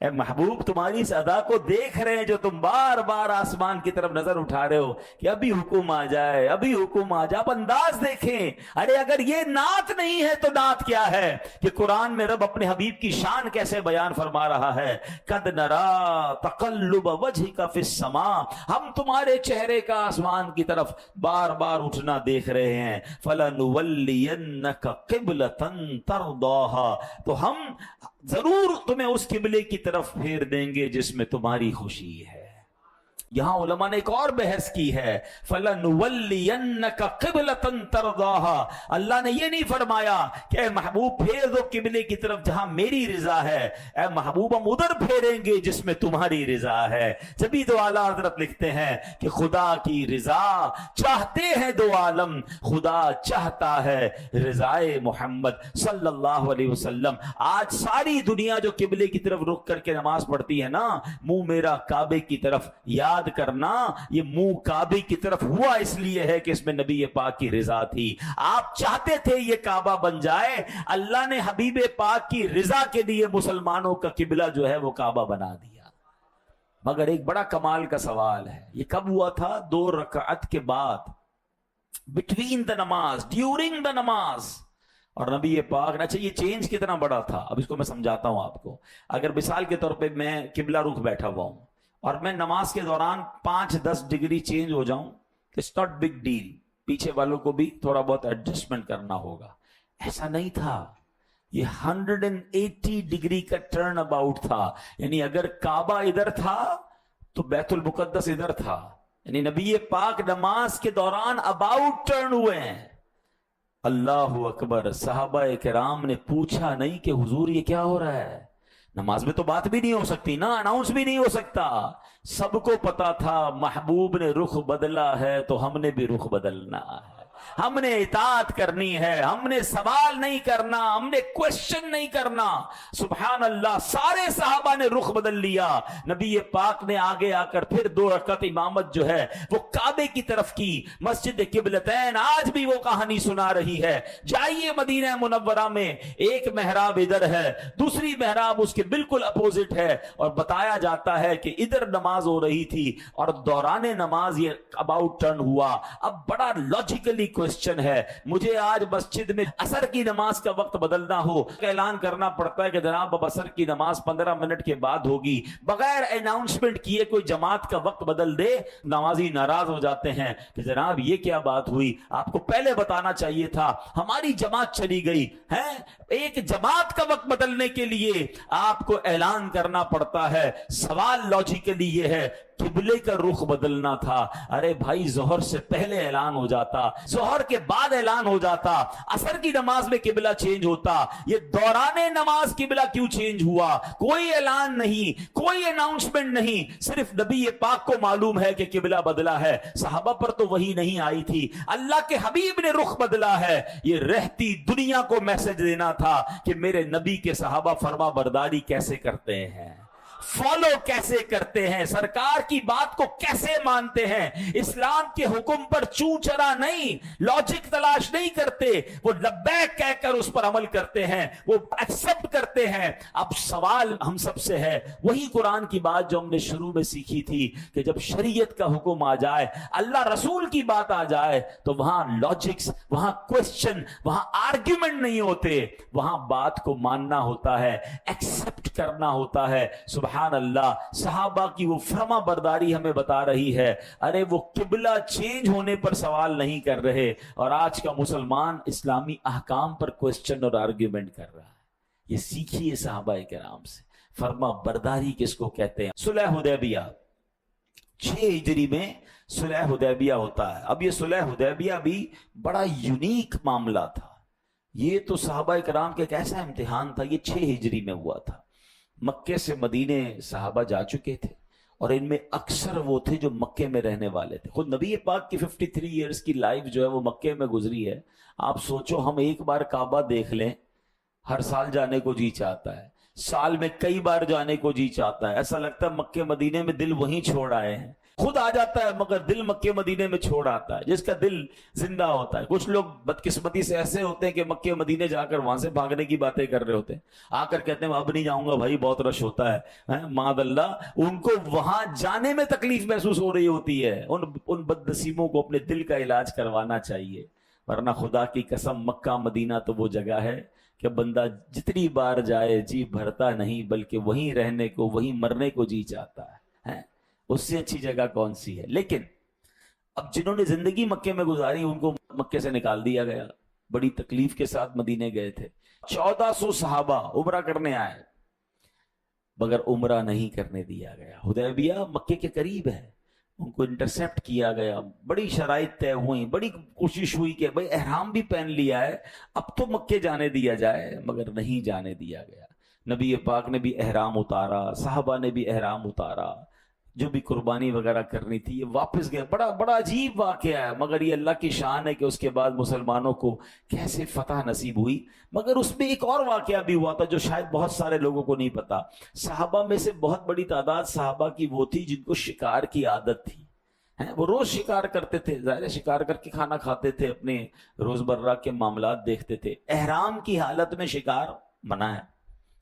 اے محبوب تمہاری اس ادا کو دیکھ رہے ہیں جو تم بار بار آسمان کی طرف نظر اٹھا رہے ہو کہ ابھی حکم آ جائے, ابھی حکم آ جائے. آپ انداز دیکھیں, ارے اگر یہ نعت نہیں ہے تو نعت کیا ہے کہ قرآن میں رب اپنے حبیب کی شان کیسے بیان فرما رہا ہے. قد نرا تقلب وجہک فی السماء, ہم تمہارے چہرے کا آسمان کی طرف بار بار اٹھنا دیکھ رہے ہیں. فلنولینک قبلۃ ترضاها, تو ہم ضرور تمہیں اس قبلے کی طرف پھیر دیں گے جس میں تمہاری خوشی ہے. یہاں علماء نے ایک اور بحث کی ہے, فَلَنُوَلِّيَنَّكَ قِبْلَةً تَرْضَاهَا, اللہ نے یہ نہیں فرمایا کہ اے محبوب پھیر دو قبلے کی طرف جہاں میری رضا ہے. اے محبوب ہم ادھر پھیریں گے جس میں تمہاری رضا ہے. جبھی تو اعلیٰ حضرت لکھتے ہیں کہ خدا کی رضا چاہتے ہیں دو عالم, خدا چاہتا ہے رضائے محمد صلی اللہ علیہ وسلم. آج ساری دنیا جو قبلے کی طرف رخ کر کے نماز پڑھتی ہے نا, منہ میرا کعبے کی طرف, یاد کرنا یہ منہ کعبے کی طرف ہوا اس لیے ہے کہ اس میں نبی پاک کی رضا تھی. آپ چاہتے تھے یہ کعبہ بن جائے, اللہ نے حبیب پاک کی رضا کے لیے مسلمانوں کا قبلہ جو ہے وہ کعبہ بنا دیا. مگر ایک بڑا کمال کا سوال ہے, یہ کب ہوا تھا؟ 2 رکعت کے بعد, بٹوین دا نماز, ڈیورنگ دا نماز. اور نبی پاک نے, اچھا یہ چینج کتنا بڑا تھا اب اس کو میں سمجھاتا ہوں آپ کو. اگر مثال کے طور پہ میں قبلہ رخ بیٹھا ہوا ہوں اور میں نماز کے دوران 5-10 ڈگری چینج ہو جاؤں, اٹس ناٹ بگ ڈیل, پیچھے والوں کو بھی تھوڑا بہت ایڈجسٹمنٹ کرنا ہوگا. ایسا نہیں تھا, یہ 180 ڈگری کا ٹرن اباؤٹ تھا. یعنی اگر کعبہ ادھر تھا تو بیت المقدس ادھر تھا. یعنی نبی پاک نماز کے دوران اباؤٹ ٹرن ہوئے ہیں. اللہ اکبر. صحابہ کرام نے پوچھا نہیں کہ حضور یہ کیا ہو رہا ہے. نماز میں تو بات بھی نہیں ہو سکتی نا, اناؤنس بھی نہیں ہو سکتا. سب کو پتا تھا محبوب نے رخ بدلا ہے تو ہم نے بھی رخ بدلنا ہے, ہم نے اطاعت کرنی ہے, ہم نے سوال نہیں کرنا, ہم نے کوشچن نہیں کرنا. سبحان اللہ, سارے صحابہ نے رخ بدل لیا. نبی پاک نے آگے آ کر پھر 2 رکعت امامت جو ہے وہ کعبے کی طرف کی. مسجد قبلتین آج بھی وہ کہانی سنا رہی ہے. جائیے مدینہ منورہ میں, ایک محراب ادھر ہے, دوسری محراب اس کے بالکل اپوزٹ ہے, اور بتایا جاتا ہے کہ ادھر نماز ہو رہی تھی اور دوران نماز یہ اباؤٹ ٹرن ہوا. اب بڑا لاجیکلی کوشچن ہے, مجھے آج مسجد میں عصر کی نماز کا وقت بدلنا ہو, اعلان کرنا پڑتا ہے کہ جناب اب عصر کی نماز 15 منٹ کے بعد ہوگی, بغیر اناؤنسمنٹ کیے کوئی جماعت کا وقت بدل دے, نمازی ناراض ہو جاتے ہیں کہ جناب یہ کیا بات ہوئی, آپ کو پہلے بتانا چاہیے تھا, ہماری جماعت چلی گئی ہے. ایک جماعت کا وقت بدلنے کے لیے آپ کو اعلان کرنا پڑتا ہے. سوال لاجیکلی یہ ہے, قبلے کا رخ بدلنا تھا. ارے بھائی ظہر سے پہلے اعلان ہو جاتا, ظہر کے بعد اعلان ہو جاتا, عصر کی نماز میں قبلہ چینج ہوتا. یہ دوران نماز قبلہ کیوں چینج ہوا؟ کوئی اعلان نہیں, کوئی اناؤنسمنٹ نہیں, صرف نبی پاک کو معلوم ہے کہ قبلہ بدلا ہے. صحابہ پر تو وہی نہیں آئی تھی, اللہ کے حبیب نے رخ بدلا ہے. یہ رہتی دنیا کو میسج دینا تھا کہ میرے نبی کے صحابہ فرما برداری کیسے کرتے ہیں, فالو کیسے کرتے ہیں, سرکار کی بات کو کیسے مانتے ہیں, اسلام کے حکم پر چوں چرا نہیں, لاجک تلاش نہیں کرتے, وہ لبیک کہہ کر اس پر عمل کرتے ہیں, وہ ایکسپٹ کرتے ہیں. اب سوال ہم سب سے ہے, وہی قرآن کی بات جو ہم نے شروع میں سیکھی تھی کہ جب شریعت کا حکم آ جائے, اللہ رسول کی بات آ جائے, تو وہاں لاجکس, وہاں کوشچن, وہاں آرگیومنٹ نہیں ہوتے, وہاں بات کو ماننا ہوتا ہے, ایکسپٹ کرنا ہوتا ہے. سبحان اللہ, صحابہ کی وہ فرما برداری ہمیں بتا رہی ہے. ارے وہ قبلہ چینج ہونے پر سوال نہیں کر رہے, اور آج کا مسلمان اسلامی احکام پر کوشچن اور آرگیومنٹ کر رہا ہے. یہ سیکھیے صحابہ کرام سے. فرما برداری کس کو کہتے ہیں؟ صلح حدیبیہ 6 ہجری میں صلح حدیبیہ ہوتا ہے. اب یہ صلح حدیبیہ بھی بڑا یونیک معاملہ تھا. یہ تو صحابہ کرام کے ایک ایسا امتحان تھا. یہ 6 ہجری میں ہوا تھا. مکے سے مدینے صحابہ جا چکے تھے, اور ان میں اکثر وہ تھے جو مکے میں رہنے والے تھے. خود نبی پاک کی 53 ایئرز کی لائف جو ہے وہ مکے میں گزری ہے. آپ سوچو, ہم ایک بار کعبہ دیکھ لیں, ہر سال جانے کو جی چاہتا ہے. سال میں کئی بار جانے کو جی چاہتا ہے, ایسا لگتا ہے مکے مدینے میں دل وہیں چھوڑ آئے ہیں. خود آ جاتا ہے مگر دل مکے مدینے میں چھوڑ آتا ہے, جس کا دل زندہ ہوتا ہے. کچھ لوگ بدقسمتی سے ایسے ہوتے ہیں کہ مکے مدینے جا کر وہاں سے بھاگنے کی باتیں کر رہے ہوتے ہیں, آ کر کہتے ہیں اب نہیں جاؤں گا بھائی, بہت رش ہوتا ہے. معاذ اللہ, ان کو وہاں جانے میں تکلیف محسوس ہو رہی ہوتی ہے. ان بد نصیبوں کو اپنے دل کا علاج کروانا چاہیے, ورنہ خدا کی قسم مکہ مدینہ تو وہ جگہ ہے کہ بندہ جتنی بار جائے جی بھرتا نہیں, بلکہ وہیں رہنے کو, وہیں مرنے کو جی چاہتا ہے. اس سے اچھی جگہ کون سی ہے؟ لیکن اب جنہوں نے زندگی مکے میں گزاری ان کو مکے سے نکال دیا گیا, بڑی تکلیف کے ساتھ مدینے گئے تھے. 1400 صحابہ عمرہ کرنے آئے مگر عمرہ نہیں کرنے دیا گیا. حدیبیہ مکے کے قریب ہے, ان کو انٹرسیپٹ کیا گیا. بڑی شرائط طے ہوئی, بڑی کوشش ہوئی کہ بھئی احرام بھی پہن لیا ہے, اب تو مکے جانے دیا جائے, مگر نہیں جانے دیا گیا. نبی پاک نے بھی احرام اتارا, صحابہ نے بھی احرام اتارا, جو بھی قربانی وغیرہ کرنی تھی یہ واپس گئے. بڑا عجیب واقعہ ہے, مگر یہ اللہ کی شان ہے کہ اس کے بعد مسلمانوں کو کیسے فتح نصیب ہوئی. مگر اس میں ایک اور واقعہ بھی ہوا تھا جو شاید بہت سارے لوگوں کو نہیں پتا. صحابہ میں سے بہت بڑی تعداد صحابہ کی وہ تھی جن کو شکار کی عادت تھی. وہ روز شکار کرتے تھے, ظاہر شکار کر کے کھانا کھاتے تھے, اپنے روز مرہ کے معاملات دیکھتے تھے. احرام کی حالت میں شکار منع ہے,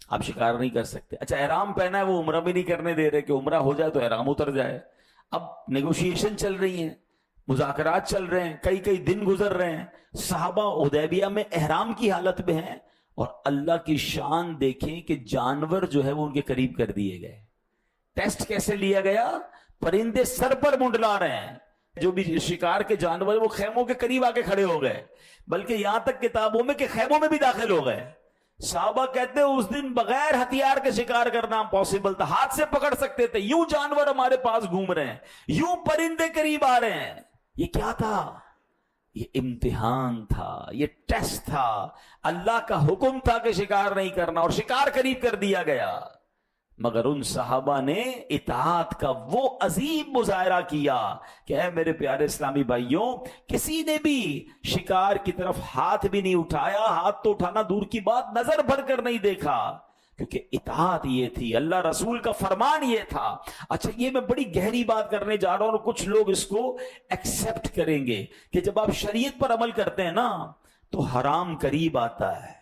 آپ شکار نہیں کر سکتے. اچھا احرام پہنا ہے, وہ عمرہ بھی نہیں کرنے دے رہے کہ عمرہ ہو جائے تو احرام اتر جائے. اب نیگوشیشن چل رہی ہیں, مذاکرات چل رہے ہیں, کئی دن گزر رہے ہیں. صحابہ حدیبیہ میں احرام کی حالت میں ہیں, اور اللہ کی شان دیکھیں کہ جانور جو ہے وہ ان کے قریب کر دیے گئے. ٹیسٹ کیسے لیا گیا؟ پرندے سر پر منڈلا رہے ہیں, جو بھی شکار کے جانور وہ خیموں کے قریب آ کے کھڑے ہو گئے, بلکہ یہاں تک کتابوں میں کہ خیموں میں بھی داخل ہو گئے. صحابہ کہتے ہیں اس دن بغیر ہتھیار کے شکار کرنا پاسبل تھا, ہاتھ سے پکڑ سکتے تھے. یوں جانور ہمارے پاس گھوم رہے ہیں, یوں پرندے قریب آ رہے ہیں. یہ کیا تھا؟ یہ امتحان تھا, یہ ٹیسٹ تھا. اللہ کا حکم تھا کہ شکار نہیں کرنا, اور شکار قریب کر دیا گیا. مگر ان صحابہ نے اطاعت کا وہ عظیم مظاہرہ کیا کہ اے میرے پیارے اسلامی بھائیوں, کسی نے بھی شکار کی طرف ہاتھ بھی نہیں اٹھایا, ہاتھ تو اٹھانا دور کی بات, نظر بھر کر نہیں دیکھا, کیونکہ اطاعت یہ تھی, اللہ رسول کا فرمان یہ تھا. اچھا یہ میں بڑی گہری بات کرنے جا رہا ہوں, اور کچھ لوگ اس کو ایکسپٹ کریں گے کہ جب آپ شریعت پر عمل کرتے ہیں نا تو حرام قریب آتا ہے,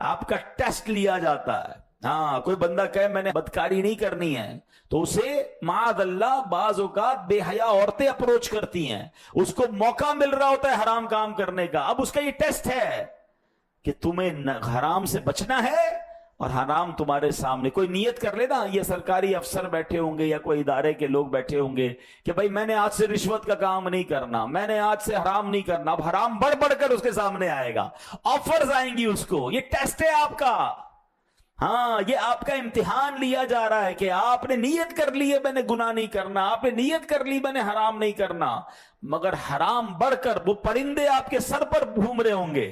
آپ کا ٹیسٹ لیا جاتا ہے. ہاں, کوئی بندہ کہے میں نے بدکاری نہیں کرنی ہے تو اسے معاذ اللہ بعض اوقات بے حیا عورتیں اپروچ کرتی ہیں, اس کو موقع مل رہا ہوتا ہے حرام کام کرنے کا. اب اس کا یہ ٹیسٹ ہے کہ تمہیں حرام سے بچنا ہے, اور حرام تمہارے سامنے. کوئی نیت کر لے نا, یہ سرکاری افسر بیٹھے ہوں گے یا کوئی ادارے کے لوگ بیٹھے ہوں گے کہ بھائی میں نے آج سے رشوت کا کام نہیں کرنا, میں نے آج سے حرام نہیں کرنا. اب حرام بڑھ بڑھ کر اس کے سامنے آئے گا, آفرز آئیں گی اس کو. یہ ٹیسٹ ہے آپ کا. ہاں, یہ آپ کا امتحان لیا جا رہا ہے کہ آپ نے نیت کر لی ہے میں نے گناہ نہیں کرنا, آپ نے نیت کر لی میں نے حرام نہیں کرنا, مگر حرام بڑھ کر وہ پرندے آپ کے سر پر گھوم رہے ہوں گے.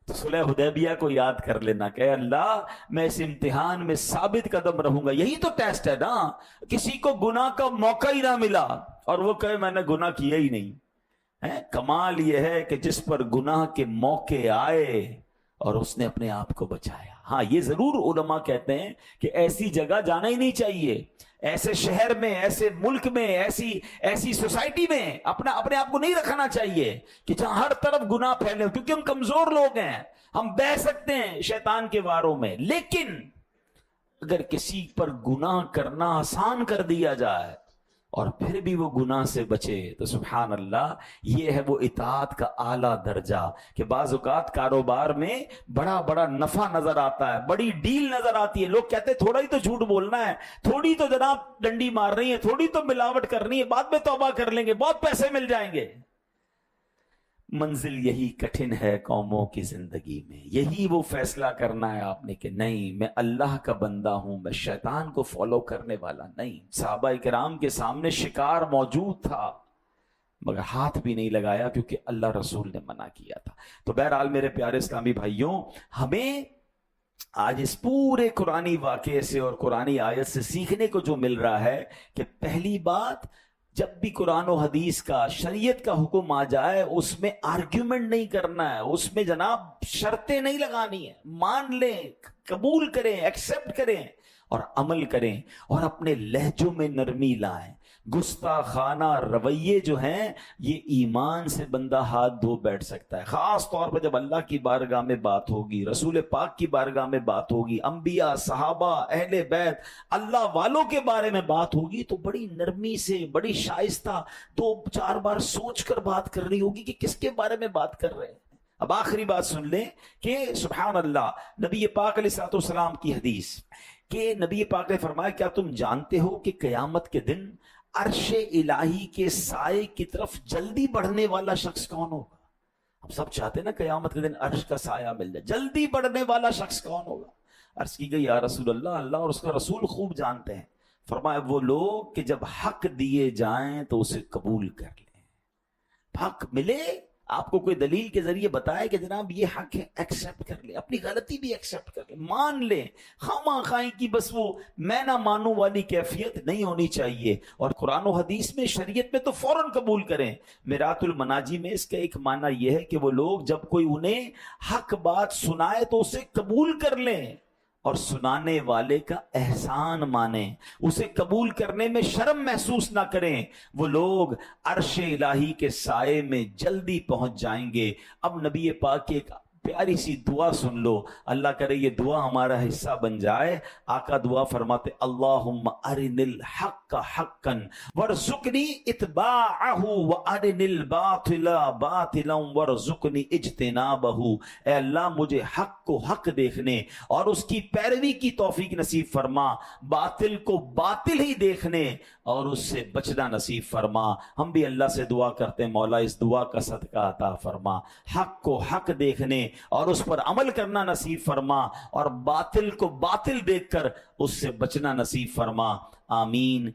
تو صلح حدیبیہ کو یاد کر لینا کہ اللہ میں اس امتحان میں ثابت قدم رہوں گا. یہی تو ٹیسٹ ہے نا. کسی کو گناہ کا موقع ہی نہ ملا اور وہ کہے میں نے گناہ کیا ہی نہیں. کمال یہ ہے کہ جس پر گناہ کے موقع آئے اور اس نے اپنے آپ کو بچایا. ہاں, یہ ضرور علماء کہتے ہیں کہ ایسی جگہ جانا ہی نہیں چاہیے, ایسے شہر میں, ایسے ملک میں, ایسی سوسائٹی میں اپنے آپ کو نہیں رکھنا چاہیے کہ جہاں ہر طرف گناہ پھیلے, کیونکہ ہم کمزور لوگ ہیں, ہم بہ سکتے ہیں شیطان کے واروں میں. لیکن اگر کسی پر گناہ کرنا آسان کر دیا جائے اور پھر بھی وہ گناہ سے بچے تو سبحان اللہ, یہ ہے وہ اطاعت کا اعلیٰ درجہ. کہ بعض اوقات کاروبار میں بڑا نفع نظر آتا ہے, بڑی ڈیل نظر آتی ہے, لوگ کہتے ہیں تھوڑا ہی تو جھوٹ بولنا ہے, تھوڑی تو جناب ڈنڈی مار رہی ہے, تھوڑی تو ملاوٹ کرنی ہے, بعد میں توبہ کر لیں گے, بہت پیسے مل جائیں گے. منزل یہی کٹھن ہے قوموں کی زندگی میں. یہی وہ فیصلہ کرنا ہے آپ نے کہ نہیں میں اللہ کا بندہ ہوں, میں شیطان کو فالو کرنے والا نہیں. صحابہ کرام کے سامنے شکار موجود تھا مگر ہاتھ بھی نہیں لگایا کیونکہ اللہ رسول نے منع کیا تھا. تو بہرحال میرے پیارے اسلامی بھائیوں, ہمیں آج اس پورے قرآنی واقعے سے اور قرآنی آیت سے سیکھنے کو جو مل رہا ہے کہ پہلی بات, جب بھی قرآن و حدیث کا شریعت کا حکم آ جائے اس میں آرگیومنٹ نہیں کرنا ہے، اس میں جناب شرطیں نہیں لگانی ہے، مان لیں، قبول کریں، ایکسپٹ کریں اور عمل کریں، اور اپنے لہجوں میں نرمی لائیں۔ گستاخانہ رویے جو ہیں یہ ایمان سے بندہ ہاتھ دھو بیٹھ سکتا ہے، خاص طور پر جب اللہ کی بارگاہ میں بات ہوگی، رسول پاک کی بارگاہ میں بات ہوگی، انبیاء، صحابہ، اہل بیت، اللہ والوں کے بارے میں بات ہوگی تو بڑی نرمی سے، بڑی شائستہ 2-4 بار سوچ کر بات کرنی ہوگی کہ کس کے بارے میں بات کر رہے ہیں۔ اب آخری بات سن لیں کہ سبحان اللہ، نبی پاک علیہ الصلوۃ والسلام کی حدیث کہ نبی پاک نے فرمایا کیا تم جانتے ہو کہ قیامت کے دن عرش الہی کے سائے کی طرف جلدی بڑھنے والا شخص کون ہوگا؟ ہم سب چاہتے ہیں نا قیامت کے دن عرش کا سایہ مل جائے، جلدی بڑھنے والا شخص کون ہوگا؟ عرض کی گئی یا رسول اللہ، اللہ اور اس کا رسول خوب جانتے ہیں۔ فرمایا وہ لوگ کہ جب حق دیے جائیں تو اسے قبول کر لیں، حق ملے آپ کو کوئی دلیل کے ذریعے بتائے کہ جناب یہ حق ہے، ایکسپٹ کر لیں، اپنی غلطی بھی ایکسپٹ کر لیں، مان لیں، خواہ خواہی کی بس وہ میں نہ مانوں والی کیفیت نہیں ہونی چاہیے، اور قرآن و حدیث میں، شریعت میں تو فوراً قبول کریں۔ میرات المناجی میں اس کا ایک معنی یہ ہے کہ وہ لوگ جب کوئی انہیں حق بات سنائے تو اسے قبول کر لیں اور سنانے والے کا احسان مانیں، اسے قبول کرنے میں شرم محسوس نہ کریں، وہ لوگ عرش الہی کے سائے میں جلدی پہنچ جائیں گے۔ اب نبی پاک کی ایک پیاری سی دعا سن لو، اللہ کرے یہ دعا ہمارا حصہ بن جائے۔ آقا دعا فرماتے اللہم ارن الحق حقا وارزقنی اتباعہ وارن الباطل باطلا وارزقنی اجتنابہ۔ اے اللہ مجھے حق کو حق دیکھنے اور اس کی پیروی کی توفیق نصیب فرما، باطل کو باطل ہی دیکھنے اور اس سے بچنا نصیب فرما۔ ہم بھی اللہ سے دعا کرتے ہیں مولا اس دعا کا صدقہ عطا فرما، حق کو حق دیکھنے اور اس پر عمل کرنا نصیب فرما، اور باطل کو باطل دیکھ کر اس سے بچنا نصیب فرما۔ آمین۔